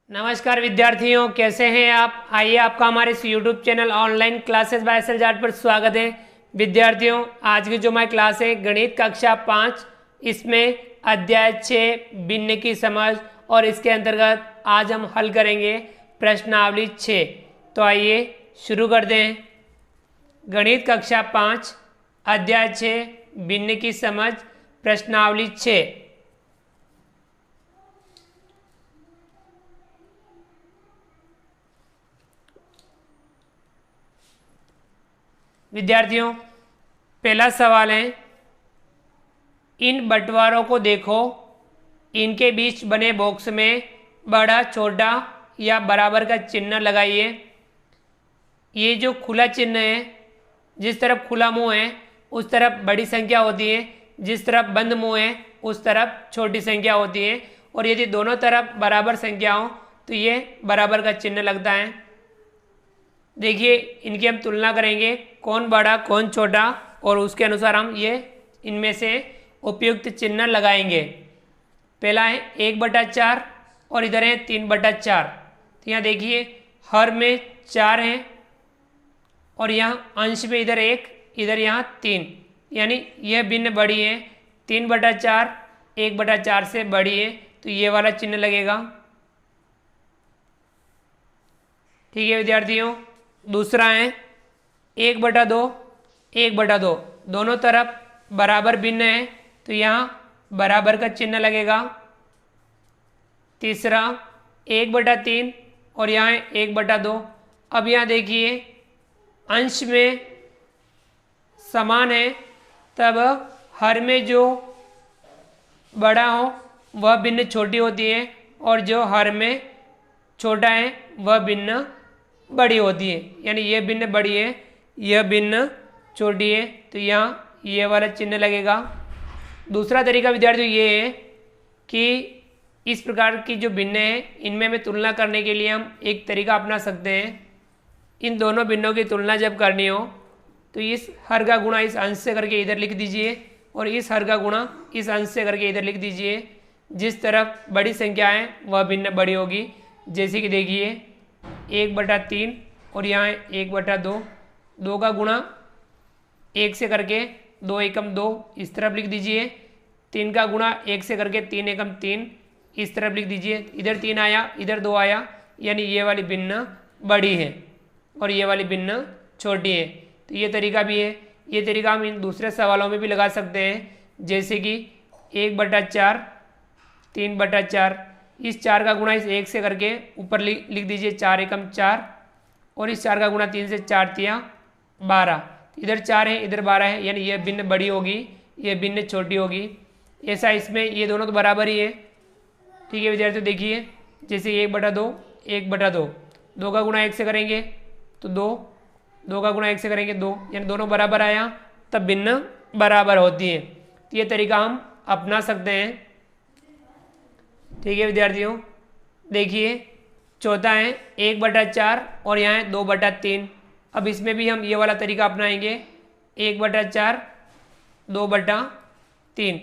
नमस्कार विद्यार्थियों, कैसे हैं आप। आइए आपका हमारे इस YouTube channel online classes by S L Jat पर स्वागत है। विद्यार्थियों, आज की जो हमारी क्लास है गणित कक्षा 5, इसमें अध्याय 6 भिन्न की समझ और इसके अंतर्गत आज हम हल करेंगे प्रश्नावली 6। तो आइए शुरू करते हैं। गणित कक्षा 5 अध्याय 6 भिन्न की समझ प्रश्नावली 6। विद्यार्थियों, पहला सवाल है, इन बंटवारों को देखो, इनके बीच बने बॉक्स में बड़ा, छोटा या बराबर का चिन्ह लगाइए। ये जो खुला चिन्ह है, जिस तरफ खुला मुंह है उस तरफ बड़ी संख्या होती है, जिस तरफ बंद मुंह है उस तरफ छोटी संख्या होती है, और यदि दोनों तरफ बराबर संख्या हो तो ये बराबर का चिन्ह लगता है। देखिए, इनकी हम तुलना करेंगे, कौन बड़ा कौन छोटा, और उसके अनुसार हम ये इनमें से उपयुक्त चिन्ह लगाएंगे। पहला है 1/4 और इधर है 3/4। तो यहाँ देखिए, हर में 4 है और यहाँ अंश में इधर 1, इधर यहाँ 3, यानी यह भिन्न बड़ी है। 3/4 1/4 से बड़ी है, तो ये वाला चिन्ह लगेगा। ठीक है विद्यार्थियों, दूसरा है 1/2 1/2, दोनों तरफ बराबर भिन्न है, तो यहाँ बराबर का चिन्ह लगेगा। तीसरा 1/3 और यहाँ 1/2। अब यहाँ देखिए, अंश में समान है, तब हर में जो बड़ा हो वह भिन्न छोटी होती है, और जो हर में छोटा है वह भिन्न बड़ी होती है। यानी यह भिन्न बड़ी है, यह भिन्न छोटी है, तो यहाँ ये वाला चिन्ह लगेगा। दूसरा तरीका विद्यार्थियों ये है कि इस प्रकार की जो भिन्न है इनमें हमें तुलना करने के लिए हम एक तरीका अपना सकते हैं। इन दोनों भिन्नों की तुलना जब करनी हो तो इस हर का गुणा इस अंश से करके इधर लिख दीजिए, और इस हर का गुणा इस अंश से करके इधर लिख दीजिए। जिस तरफ बड़ी संख्या है वह भिन्न बड़ी होगी। जैसे कि देखिए, 1/3 और यहाँ 1/2, 2 का गुणा 1 से करके 2 एकम 2 इस तरफ लिख दीजिए। 3 का गुणा 1 से करके 3 एकम 3 इस तरफ लिख दीजिए। इधर 3 आया, इधर 2 आया, यानी ये वाली भिन्न बड़ी है और ये वाली भिन्न छोटी है। तो ये तरीका भी है। ये तरीका हम इन दूसरे सवालों में भी लगा सकते हैं, जैसे कि 1/4 3/4, इस 4 का गुणा इस 1 से करके ऊपर लिख दीजिए 4 एकम 4, और इस 4 का गुणा 3 से 4 तिया 12। इधर 4 है, इधर 12 है, यानी यह भिन्न बड़ी होगी, यह भिन्न छोटी होगी। ऐसा इसमें ये दोनों तो बराबर ही है। ठीक है विद्यार्थियों, देखिए जैसे 1/2 1/2, 2 का गुणा 1 से करेंगे तो 2, 2 का गुणा 1 से करेंगे 2, यानी दोनों बराबर आया, तब भिन्न बराबर होती है। तो ये तरीका हम अपना सकते हैं। ठीक है विद्यार्थियों, देखिए चौथा है 1/4 और यहाँ है 2/3। अब इसमें भी हम ये वाला तरीका अपनाएंगे, 1/4 2/3,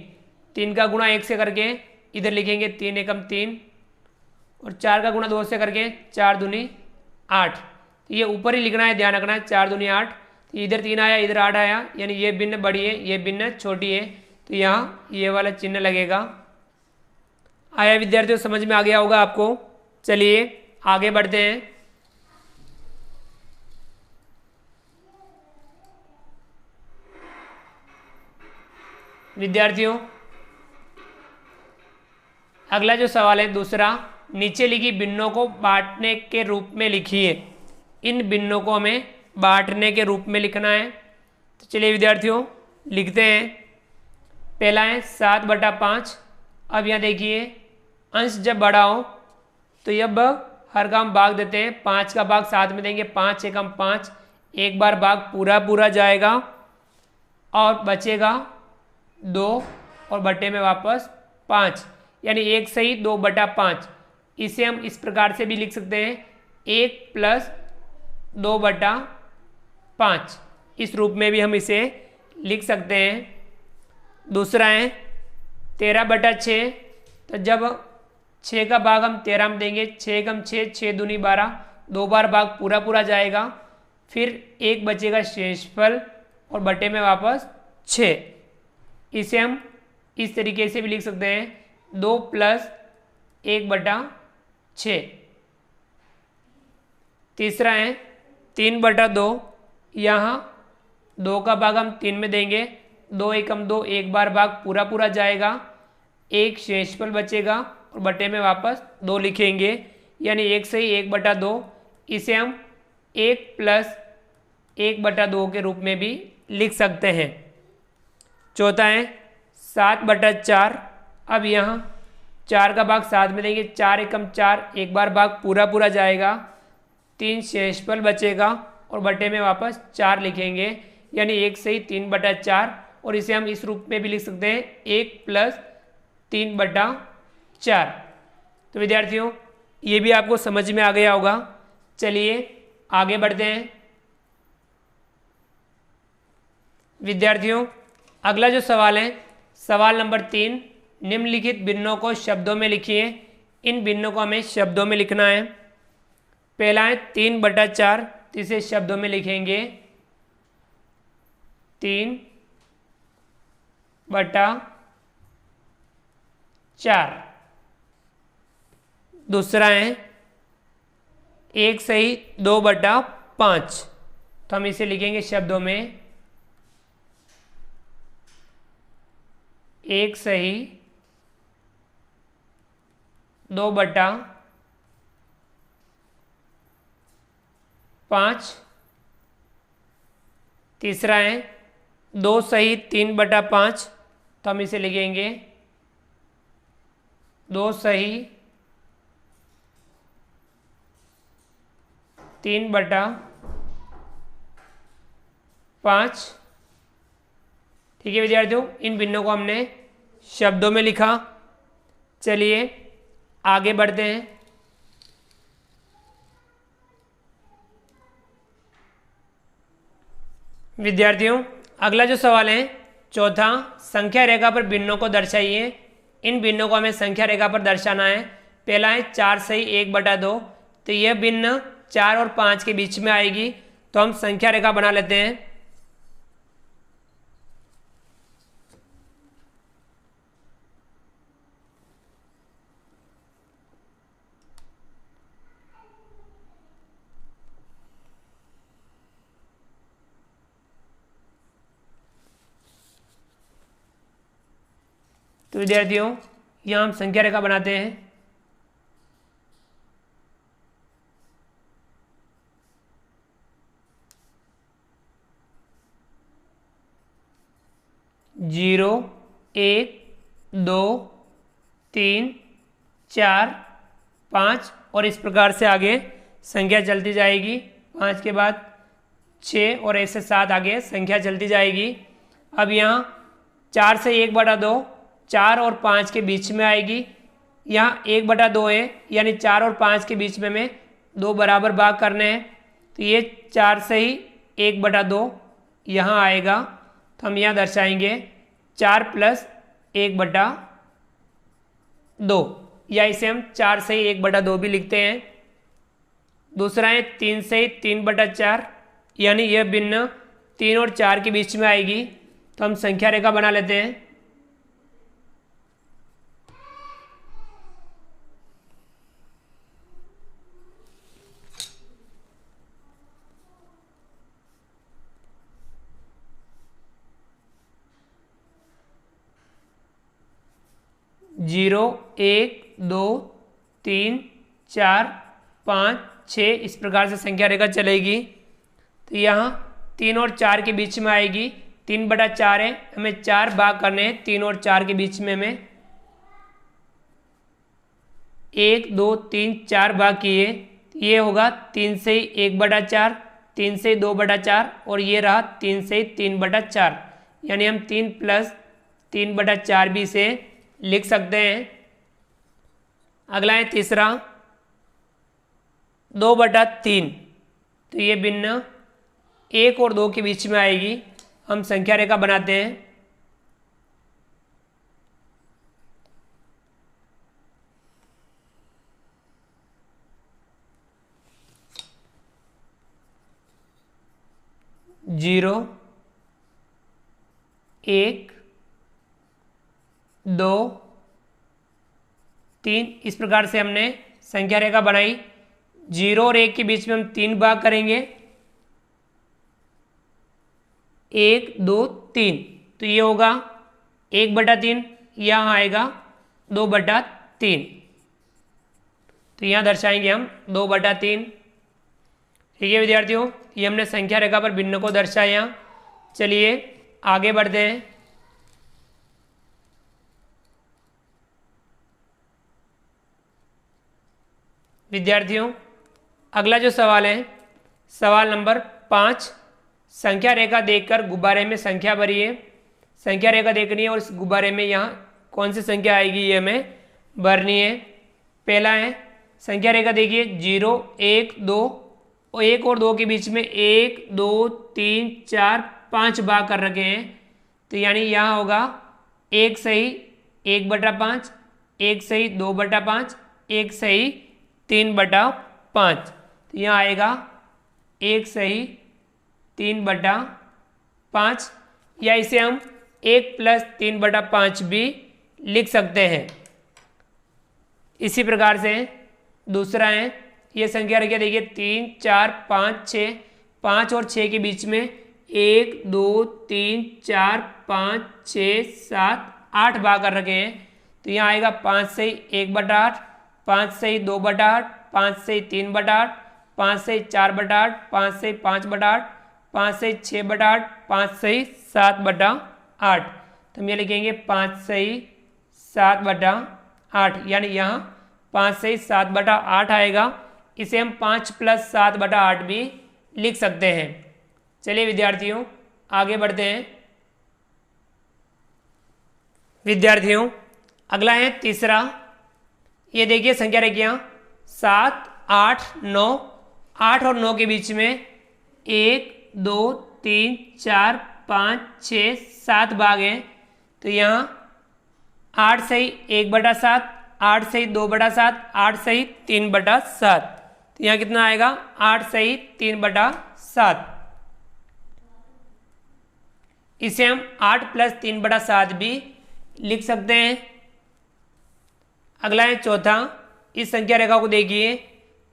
3 का गुणा 1 से करके इधर लिखेंगे 3 एकम 3, और 4 का गुणा 2 से करके 4 दूनी 8। तो ये ऊपर ही लिखना है, ध्यान रखना है, 4 दूनी 8। तो इधर 3 आया, इधर 8 आया, यानी ये भिन्न बड़ी है, ये भिन्न छोटी है, तो यहाँ ये वाला चिन्ह लगेगा। आया विद्यार्थियों, समझ में आ गया होगा आपको। चलिए आगे बढ़ते हैं। विद्यार्थियों, अगला जो सवाल है दूसरा, नीचे लिखी भिन्नों को बांटने के रूप में लिखिए। इन भिन्नों को हमें बांटने के रूप में लिखना है। तो चलिए विद्यार्थियों लिखते हैं। पहला है 7/5। अब यहाँ देखिए, अंश जब बड़ा हो तो अब हर का हम भाग देते हैं, 5 का भाग साथ में देंगे, 5 एकम 5, एक बार भाग पूरा जाएगा और बचेगा 2 और बटे में वापस 5, यानी 1 सही 2/5। इसे हम इस प्रकार से भी लिख सकते हैं, 1 + 2/5, इस रूप में भी हम इसे लिख सकते हैं। दूसरा है 13/6। तो जब 6 का भाग हम 13 में देंगे, 6 कम 6, 6 दूनी 12, 2 बार भाग पूरा पूरा जाएगा, फिर 1 बचेगा शेषफल और बटे में वापस 6। इसे हम इस तरीके से भी लिख सकते हैं, 2 + 1/6। तीसरा है 3/2, यहाँ 2 का भाग हम 3 में देंगे, 2 एकम 2, 1 बार भाग पूरा पूरा जाएगा, 1 शेषफल बचेगा और बटे में वापस 2 लिखेंगे, यानी 1 से ही 1/2। इसे हम 1 + 1/2 के रूप में भी लिख सकते हैं। चौथा है 7/4। अब यहाँ 4 का भाग 7 में देंगे, 4 एकम 4, 1 बार भाग पूरा पूरा जाएगा, 3 शेषफल बचेगा और बटे में वापस 4 लिखेंगे, यानी 1 से ही 3/4। और इसे हम इस रूप में भी लिख सकते हैं, 1 + 3/4। तो विद्यार्थियों ये भी आपको समझ में आ गया होगा। चलिए आगे बढ़ते हैं। विद्यार्थियों अगला जो सवाल है, सवाल नंबर 3, निम्नलिखित भिन्नों को शब्दों में लिखिए। इन भिन्नों को हमें शब्दों में लिखना है। पहला है 3/4, तो इसे शब्दों में लिखेंगे 3/4। दूसरा है 1 सही 2/5, तो हम इसे लिखेंगे शब्दों में 1 सही 2/5। तीसरा है 2 सही 3/5, तो हम इसे लिखेंगे 2 सही 3/5। ठीक है विद्यार्थियों, इन भिन्नों को हमने शब्दों में लिखा। चलिए आगे बढ़ते हैं। विद्यार्थियों अगला जो सवाल है चौथा, संख्या रेखा पर भिन्नों को दर्शाइए। इन भिन्नों को हमें संख्या रेखा पर दर्शाना है। पहला है 4 सही 1/2, तो यह भिन्न 4 और 5 के बीच में आएगी, तो हम संख्या रेखा बना लेते हैं। तो विद्यार्थियों यहाँ हम संख्या रेखा बनाते हैं। जीरो 1 2 3 4 5 और इस प्रकार से आगे संख्या चलती जाएगी। 5 के बाद 6 और ऐसे 7 आगे संख्या चलती जाएगी। अब यहाँ 4 से 1/2 4 और 5 के बीच में आएगी। यहाँ 1/2 है, यानी 4 और 5 के बीच में हमें 2 बराबर भाग करने हैं, तो ये 4 से ही 1/2 यहाँ आएगा, तो हम यहाँ दर्शाएंगे 4 + 1/2, या इसे हम 4 से ही 1/2 भी लिखते हैं। दूसरा है 3 से ही 3/4, यानी यह भिन्न 3 और 4 के बीच में आएगी, तो हम संख्या रेखा बना लेते हैं। जीरो 1 2 3 4 5 6 इस प्रकार से संख्या रेखा चलेगी। तो यहाँ 3 और 4 के बीच में आएगी। 3/4 है, हमें 4 भाग करने हैं। 3 और 4 के बीच में हमें 1 2 3 4 भाग किए, ये होगा 3 से ही 1/4, 3 से ही 2/4 और ये रहा 3 से ही 3/4, यानी हम 3 + 3/4 भी से लिख सकते हैं। अगला है तीसरा 2/3, तो ये भिन्न 1 और 2 के बीच में आएगी। हम संख्या रेखा बनाते हैं। 0 1 2 3। इस प्रकार से हमने संख्या रेखा बनाई। 0 और 1 के बीच में हम 3 भाग करेंगे, 1 2 3। तो ये होगा 1/3, यहाँ आएगा 2/3। तो यहाँ दर्शाएंगे हम 2/3। ठीक है विद्यार्थियों, ये हमने संख्या रेखा पर भिन्न को दर्शाया। चलिए आगे बढ़ते हैं। विद्यार्थियों, अगला जो सवाल है, सवाल नंबर 5। संख्या रेखा देखकर गुब्बारे में संख्या भरिए। संख्या रेखा देखनी है और इस गुब्बारे में यहाँ कौन सी संख्या आएगी ये हमें भरनी है। पहला है संख्या रेखा, देखिए 0 1 2 और 1 और 2 के बीच में 1 2 3 4 5 भाग कर रखे हैं। तो यानी यहाँ होगा 1 सही 1/5, 1 सही 2/5, 1 सही 3/5। तो यहाँ आएगा 1 सही 3/5, या इसे हम 1 + 3/5 भी लिख सकते हैं। इसी प्रकार से दूसरा है, ये संख्या रेखा देखिए 3 4 5 6, 5 और 6 के बीच में 1 2 3 4 5 6 7 8 भाग कर रखे हैं। तो यहाँ आएगा 5 सही 1/8, 5 सही 2/8, 5 सही 3/8, 5 सही 4/8, 5 सही 5/8, 5 सही 6/8, 5 सही 7/8। तो हम ये लिखेंगे 5 सही 7/8, यानी यहाँ 5 सही 7/8 आएगा। इसे हम 5 + 7/8 भी लिख सकते हैं। चलिए विद्यार्थियों आगे बढ़ते हैं। विद्यार्थियों, अगला है तीसरा। ये देखिए संख्या रेखियाँ 7 8 9, 8 और 9 के बीच में 1 2 3 4 5 6 7 भाग हैं। तो यहाँ 8 सही 1/7, 8 सही 2/7, 8 सही 3/7। तो यहाँ कितना आएगा 8 सही 3/7। इसे हम 8 + 3/7 भी लिख सकते हैं। अगला है चौथा। इस संख्या रेखा को देखिए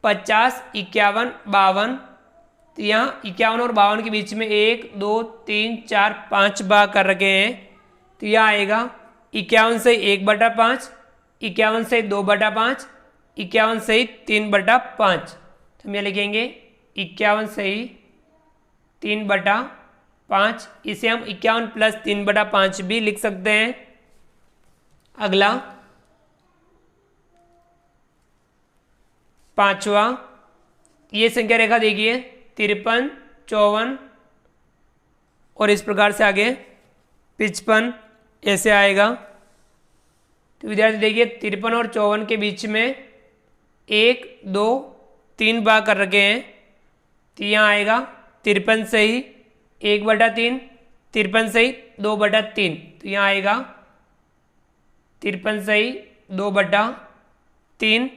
50 51 52। तो यहाँ 51 और 52 के बीच में 1 2 3 4 5 भाग कर रखे हैं। तो यह आएगा 51 सही 1/5, 51 सही 2/5, 51 सही 3/5। तो हम यह लिखेंगे 51 सही 3/5। इसे हम 51 + 3/5 भी लिख सकते हैं। अगला पांचवा, ये संख्या रेखा देखिए 53 54 और इस प्रकार से आगे 55 ऐसे आएगा। तो विद्यार्थी देखिए 53 और 54 के बीच में 1 2 3 भाग कर रखे हैं। तो यहाँ आएगा 53 सही 1/3, 53 सही 2/3। तो यहाँ आएगा 53 सही 2/3।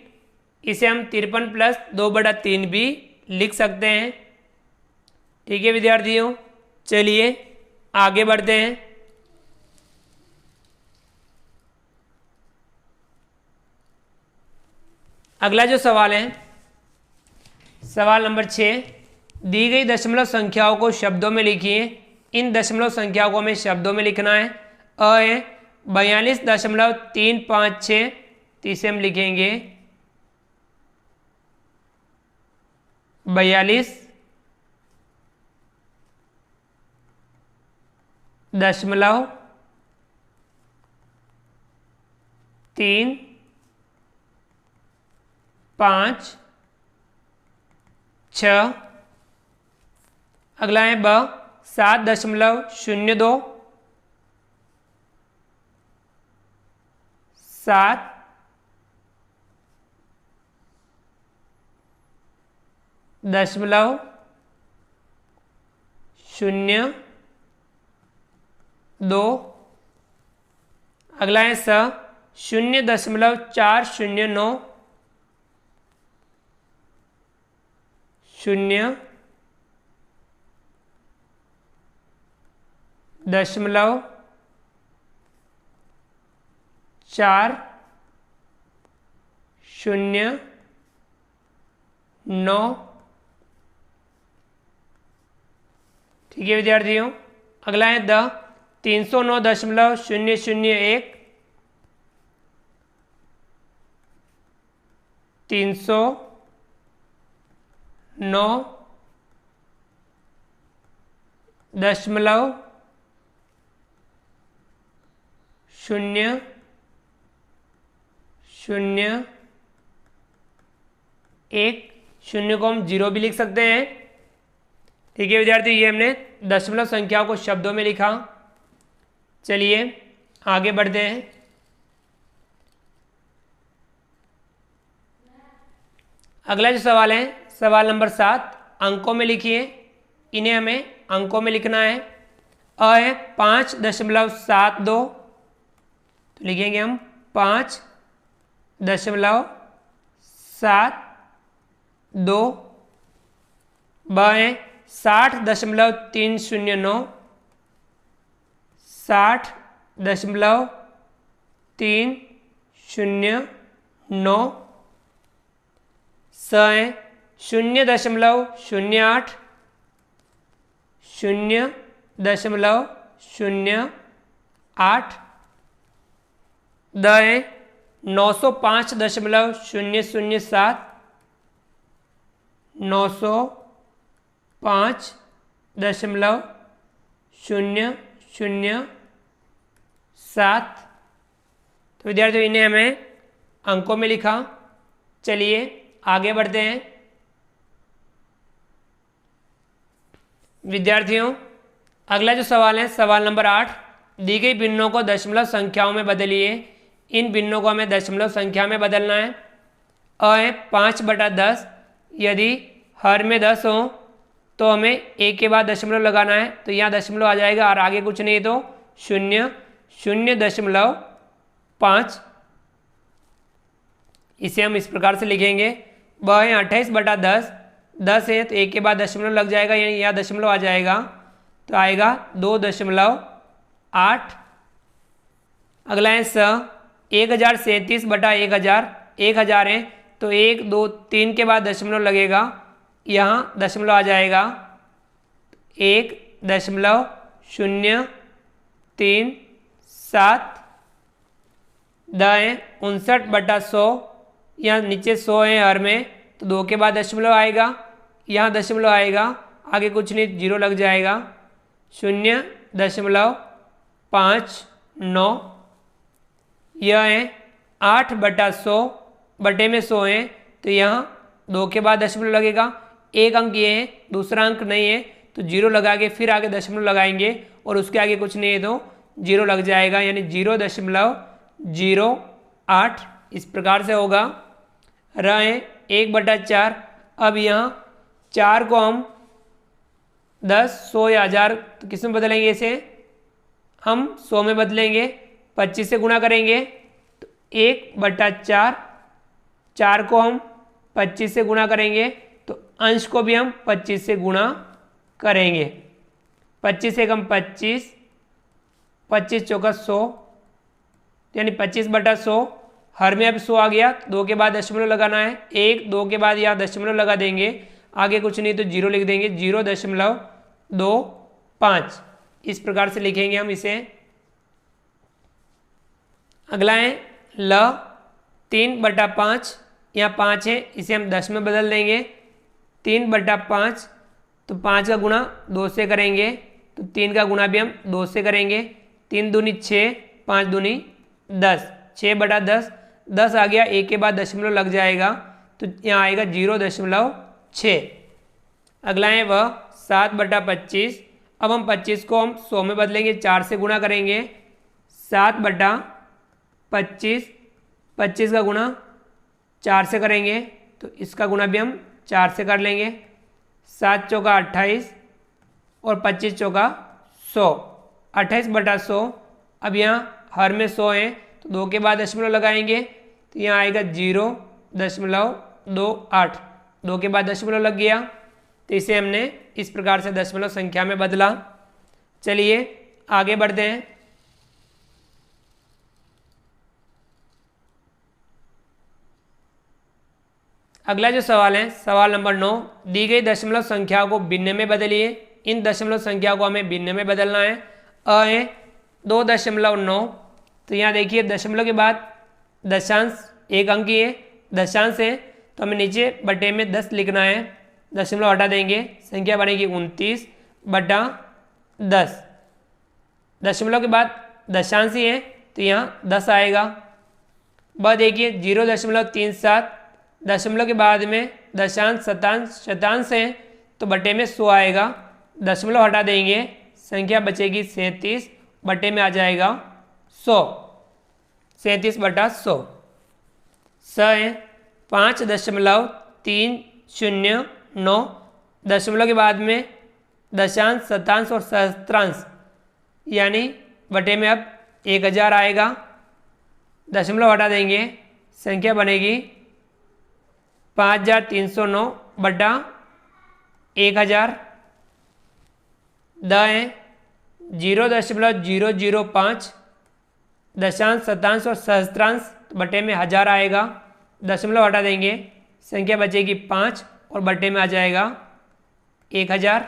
इसे हम 53 + 2/3 भी लिख सकते हैं। ठीक है विद्यार्थियों, चलिए आगे बढ़ते हैं। अगला जो सवाल है, सवाल नंबर 6। दी गई दशमलव संख्याओं को शब्दों में लिखिए। इन दशमलव संख्याओं को हमें शब्दों में लिखना है। अ है 42.356। तो इसे हम लिखेंगे 42.356। अगला है ब 7.02 7 दशमलव 02। अगला है स 0.409 0 दशमलव 4 0 9। ठीक है विद्यार्थियों, अगला है 309.001 309.001 शून्य को हम 0 भी लिख सकते हैं। ठीक है विद्यार्थी, ये हमने दशमलव संख्याओं को शब्दों में लिखा। चलिए आगे बढ़ते हैं। अगला जो सवाल है, सवाल नंबर 7, अंकों में लिखिए। इन्हें हमें अंकों में लिखना है। अ है 5.72, तो लिखेंगे हम 5.72। ब है 60.309, 60.309। स है 0.08, 0.08। द है 905.007, 905.007। तो विद्यार्थियों इन्हें हमें अंकों में लिखा। चलिए आगे बढ़ते हैं। विद्यार्थियों अगला जो सवाल है, सवाल नंबर 8, दी गई भिन्नों को दशमलव संख्याओं में बदलिए। इन भिन्नों को हमें दशमलव संख्या में बदलना है। अ है 5/10, यदि हर में 10 हो तो हमें एक के बाद दशमलव लगाना है, तो यहाँ दशमलव आ जाएगा और आगे कुछ नहीं, तो 0.05। इसे हम इस प्रकार से लिखेंगे। ब है 28/10, 10 है तो एक के बाद दशमलव लग जाएगा, यानी यहाँ दशमलव आ जाएगा, तो आएगा 2.8। अगला है स 1037/1000, 1000 है तो 1 2 3 के बाद दशमलव लगेगा, यहाँ दशमलव आ जाएगा 1.037। द है 59/100, यहाँ नीचे 100 है हर में, तो 2 के बाद दशमलव आएगा, यहाँ दशमलव आएगा, आगे कुछ नहीं, 0 लग जाएगा, 0.59। यह है 8/100, बटे में 100 है तो यहाँ 2 के बाद दशमलव लगेगा, एक अंक ये है, दूसरा अंक नहीं है, तो 0 लगा के फिर आगे दशमलव लगाएंगे और उसके आगे कुछ नहीं है तो 0 लग जाएगा, यानी 0.08। इस प्रकार से होगा। र है 1/4। अब यहाँ 4 को हम 10 100 या 1000 तो किस में बदलेंगे, इसे हम 100 में बदलेंगे, 25 से गुणा करेंगे तो 1/4। 4 को हम 25 से गुणा करेंगे तो अंश को भी हम 25 से गुणा करेंगे। 25 से कम 25, 25 चौका 100, यानी 25/100। हर में अब 100 आ गया, 2 के बाद दशमलव लगाना है, 1 2 के बाद यहाँ दशमलव लगा देंगे, आगे कुछ नहीं तो 0 लिख देंगे, 0.25। इस प्रकार से लिखेंगे हम इसे। अगला है ल 3/5, यहाँ 5 है, इसे हम 10 में बदल देंगे, 3/5, तो 5 का गुणा 2 से करेंगे, तो 3 का गुणा भी हम 2 से करेंगे, 3 दूनी 6, 5 दूनी 10, 6/10, 10 आ गया, एक के बाद दशमलव लग जाएगा, तो यहाँ आएगा 0.6। अगला है वह 7/25। अब हम 25 को हम 100 में बदलेंगे, 4 से गुणा करेंगे, 7/25, 25 का गुणा 4 से करेंगे, तो इसका गुणा भी हम 4 से कर लेंगे, 7 चौका 28 और 25 चौका 100, 28/100। अब यहाँ हर में 100 है तो 2 के बाद दशमलव लगाएंगे, तो यहाँ आएगा 0.28, 2 के बाद दशमलव लग गया, तो इसे हमने इस प्रकार से दशमलव संख्या में बदला। चलिए आगे बढ़ते हैं। अगला जो सवाल है, सवाल नंबर 9, दी गई दशमलव संख्या को भिन्न में बदलिए। इन दशमलव संख्या को हमें भिन्न में बदलना है। अ है 2.9, तो यहाँ देखिए दशमलव के बाद दशांश एक अंक ही है, दशांश है, तो हमें नीचे बटे में 10 लिखना है। दशमलव हटा देंगे, संख्या बनेगी 29/10। दशमलव के बाद दशांश ही है, तो यहाँ 10 आएगा। ब देखिए 0.37, दशमलव के बाद में दशांश शतांश है, तो बटे में 100 आएगा। दशमलव हटा देंगे, संख्या बचेगी 37, बटे में आ जाएगा 100, 37/100। स है 5.309, दशमलव के बाद में दशांश शतांश और सहस्त्रांश यानी बटे में अब 1000 आएगा। दशमलव हटा देंगे, संख्या बनेगी 5309/1000। द है 0.005, दशांश शतांश और सहस्त्रांश बटे में 1000 आएगा। दशमलव हटा देंगे, संख्या बचेगी 5 और बटे में आ जाएगा 1000।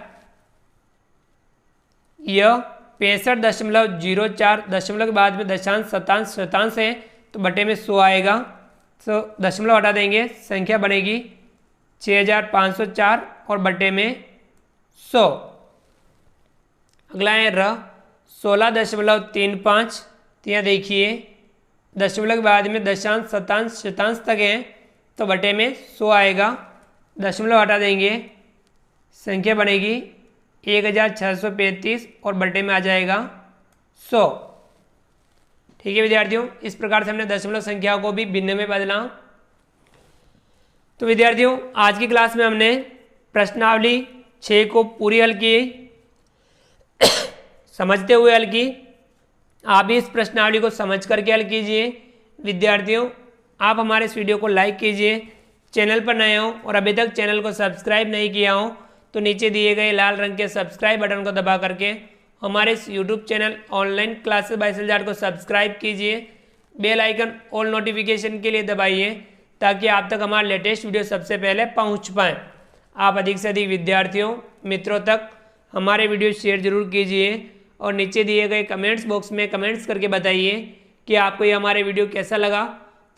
यह 65.04, दशमलव के बाद में दशांश शतांश है, तो बटे में 100 आएगा। तो दशमलव हटा देंगे, संख्या बनेगी 6504 और बटे में 100। अगला है र 16.35, तो यहाँ देखिए दशमलव के बाद में दशांश शतांश तक है, तो बटे में 100 आएगा। दशमलव हटा देंगे, संख्या बनेगी 1635 और बटे में आ जाएगा 100। ठीक है विद्यार्थियों, इस प्रकार से हमने दशमलव संख्या को भी भिन्न में बदला। तो विद्यार्थियों, आज की क्लास में हमने प्रश्नावली 6 को पूरी हल की, समझते हुए हल की। आप भी इस प्रश्नावली को समझ करके हल कीजिए। विद्यार्थियों, आप हमारे इस वीडियो को लाइक कीजिए। चैनल पर नए हो और अभी तक चैनल को सब्सक्राइब नहीं किया हो तो नीचे दिए गए लाल रंग के सब्सक्राइब बटन को दबा करके हमारे इस YouTube channel online classes by सलजार को सब्सक्राइब कीजिए। बेल आइकन ऑल नोटिफिकेशन के लिए दबाइए ताकि आप तक हमारा लेटेस्ट वीडियो सबसे पहले पहुंच पाएँ। आप अधिक से अधिक विद्यार्थियों मित्रों तक हमारे वीडियो शेयर जरूर कीजिए और नीचे दिए गए कमेंट्स बॉक्स में कमेंट्स करके बताइए कि आपको ये हमारे वीडियो कैसा लगा।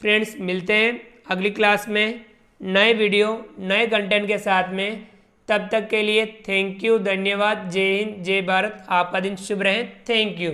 फ्रेंड्स, मिलते हैं अगली क्लास में नए वीडियो नए कंटेंट के साथ में। तब तक के लिए थैंक यू, धन्यवाद, जय हिंद, जय भारत। आपका दिन शुभ रहे। Thank you.